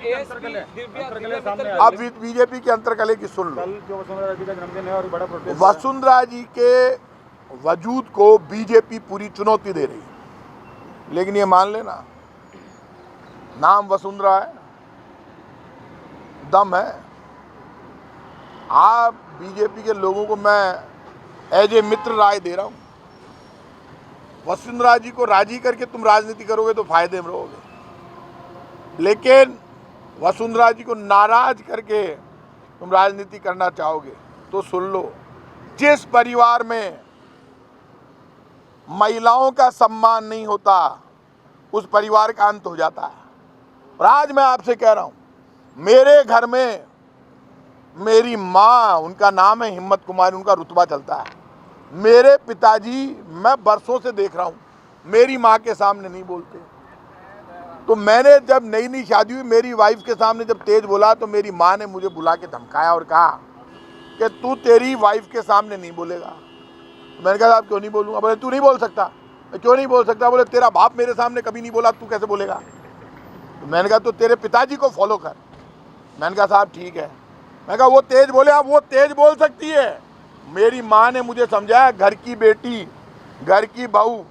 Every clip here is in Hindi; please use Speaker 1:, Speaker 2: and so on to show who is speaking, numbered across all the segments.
Speaker 1: अब बीजेपी के अंतरकले की सुन लो।
Speaker 2: जो वसुंधरा जी का जन्मदिन है और बड़ा प्रोटेस्ट,
Speaker 1: वसुंधरा जी के वजूद को बीजेपी पूरी चुनौती दे रही है, लेकिन ये मान लेना, नाम वसुंधरा है, दम है। आप बीजेपी के लोगों को मैं एज ए मित्र राय दे रहा हूं, वसुंधरा जी को राजी करके तुम राजनीति करोगे तो फायदे में रहोगे, लेकिन वसुंधरा जी को नाराज करके तुम राजनीति करना चाहोगे तो सुन लो, जिस परिवार में महिलाओं का सम्मान नहीं होता उस परिवार का अंत हो जाता है। और आज मैं आपसे कह रहा हूं, मेरे घर में मेरी माँ, उनका नाम है हिम्मत कुमारी, उनका रुतबा चलता है। मेरे पिताजी, मैं बरसों से देख रहा हूँ, मेरी माँ के सामने नहीं बोलते। तो मैंने जब नई नई शादी हुई, मेरी वाइफ के सामने जब तेज बोला तो मेरी माँ ने मुझे बुला के धमकाया और कहा कि तू तेरी वाइफ के सामने नहीं बोलेगा। मैंने कहा साहब क्यों नहीं बोलूँगा? बोले तू नहीं बोल सकता। क्यों नहीं बोल सकता? बोले तेरा बाप मेरे सामने कभी नहीं बोला, तू कैसे बोलेगा? तो मैंने कहा तो तेरे पिताजी को फॉलो कर। मैंने कहा साहब ठीक है। मैंने कहा वो तेज बोले, आप वो तेज बोल सकती है। मेरी माँ ने मुझे समझाया, घर की बेटी, घर की बहू,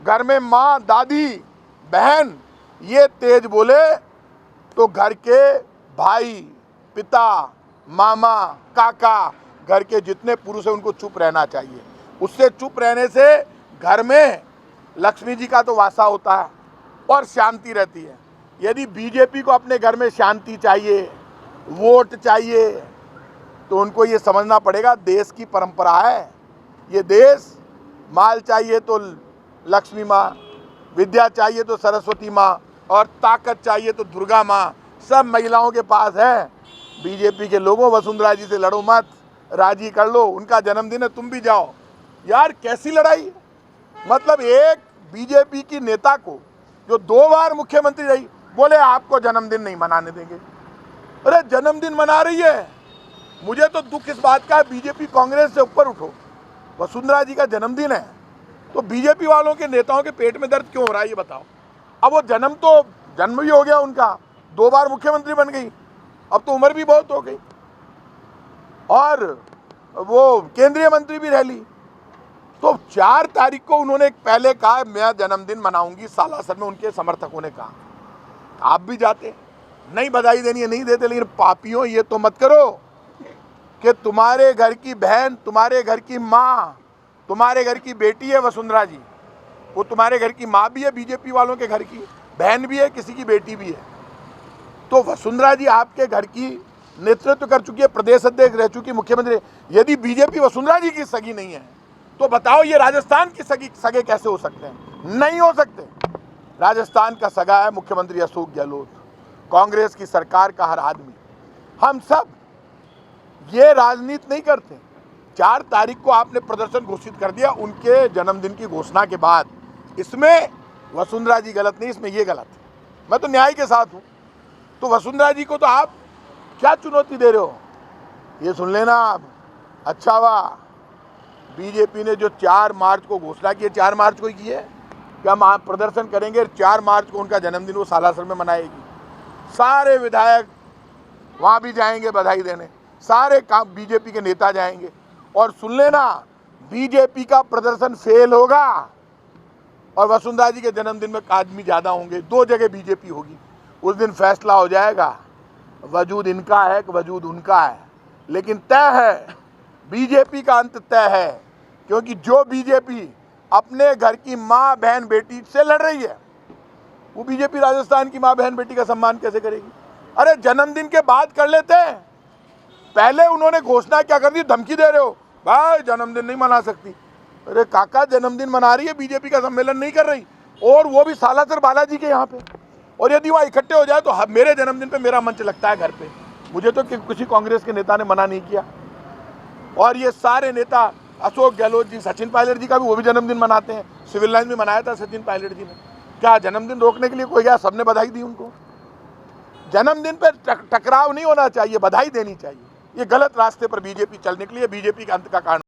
Speaker 1: घर में माँ, दादी, बहन ये तेज बोले तो घर के भाई, पिता, मामा, काका, घर के जितने पुरुष हैं उनको चुप रहना चाहिए। उससे चुप रहने से घर में लक्ष्मी जी का तो वासा होता है और शांति रहती है। यदि बीजेपी को अपने घर में शांति चाहिए, वोट चाहिए, तो उनको ये समझना पड़ेगा देश की परंपरा है। ये देश माल चाहिए तो लक्ष्मी माँ, विद्या चाहिए तो सरस्वती माँ, और ताकत चाहिए तो दुर्गा माँ, सब महिलाओं के पास है। बीजेपी के लोगों, वसुंधरा जी से लड़ो मत, राजी कर लो, उनका जन्मदिन है, तुम भी जाओ। यार कैसी लड़ाई? मतलब एक बीजेपी की नेता को जो 2 बार मुख्यमंत्री रही, बोले आपको जन्मदिन नहीं मनाने देंगे। अरे जन्मदिन मना रही है। मुझे तो दुख इस बात का है, बीजेपी कांग्रेस से ऊपर उठो। वसुंधरा जी का जन्मदिन है तो बीजेपी वालों के नेताओं के पेट में दर्द क्यों हो रहा है ये बताओ। अब वो जन्म भी हो गया उनका, 2 बार मुख्यमंत्री बन गई, अब तो उम्र भी बहुत हो गई, और वो केंद्रीय मंत्री भी रह ली। तो 4 तारीख को उन्होंने पहले कहा मैं जन्मदिन मनाऊंगी सालासर में, उनके समर्थकों ने कहा। आप भी जाते, नहीं बधाई देनी है नहीं देते, लेकिन पापियों ये तो मत करो कि तुम्हारे घर की बहन, तुम्हारे घर की माँ, तुम्हारे घर की बेटी है वसुंधरा जी, वो तुम्हारे घर की माँ भी है, बीजेपी वालों के घर की बहन भी है, किसी की बेटी भी है। तो वसुंधरा जी आपके घर की नेतृत्व कर चुकी है, प्रदेश अध्यक्ष रह चुकी, मुख्यमंत्री। यदि बीजेपी वसुंधरा जी की सगी नहीं है तो बताओ ये राजस्थान की सगे कैसे हो सकते हैं? नहीं हो सकते। राजस्थान का सगा है मुख्यमंत्री अशोक गहलोत, कांग्रेस की सरकार का हर आदमी। हम सब ये राजनीति नहीं करते। 4 तारीख को आपने प्रदर्शन घोषित कर दिया उनके जन्मदिन की घोषणा के बाद। इसमें वसुंधरा जी गलत नहीं, इसमें ये गलत है। मैं तो न्याय के साथ हूं। तो वसुंधरा जी को तो आप क्या चुनौती दे रहे हो? ये सुन लेना आप। अच्छा हुआ बीजेपी ने जो 4 मार्च को घोषणा की है, 4 मार्च को ही की है कि हम आप प्रदर्शन करेंगे, 4 मार्च को उनका जन्मदिन वो सालासर में मनाएगी। सारे विधायक वहाँ भी जाएंगे बधाई देने, सारे काम बीजेपी के नेता जाएंगे। और सुन लेना, बीजेपी का प्रदर्शन फेल होगा और वसुंधरा जी के जन्मदिन में आदमी ज़्यादा होंगे। 2 जगह बीजेपी होगी। उस दिन फैसला हो जाएगा, वजूद इनका है कि वजूद उनका है। लेकिन तय है, बीजेपी का अंत तय है, क्योंकि जो बीजेपी अपने घर की माँ, बहन, बेटी से लड़ रही है, वो बीजेपी राजस्थान की माँ, बहन, बेटी का सम्मान कैसे करेगी? अरे जन्मदिन के बाद कर लेते हैं। पहले उन्होंने घोषणा क्या कर दी, धमकी दे रहे हो भाई जन्मदिन नहीं मना सकती। अरे काका जन्मदिन मना रही है, बीजेपी का सम्मेलन नहीं कर रही, और वो भी सालासर बालाजी के यहाँ पे। और यदि वहाँ इकट्ठे हो जाए तो मेरे जन्मदिन पे मेरा मंच लगता है घर पे। मुझे तो किसी कांग्रेस के नेता ने मना नहीं किया। और ये सारे नेता, अशोक गहलोत जी, सचिन पायलट जी का भी वो भी जन्मदिन मनाते हैं। सिविल लाइन में मनाया था सचिन पायलट जी ने। क्या जन्मदिन रोकने के लिए कोई गया? सबने बधाई दी उनको। जन्मदिन पर टकराव नहीं होना चाहिए, बधाई देनी चाहिए। ये गलत रास्ते पर बीजेपी चलने के लिए बीजेपी के अंत का कारण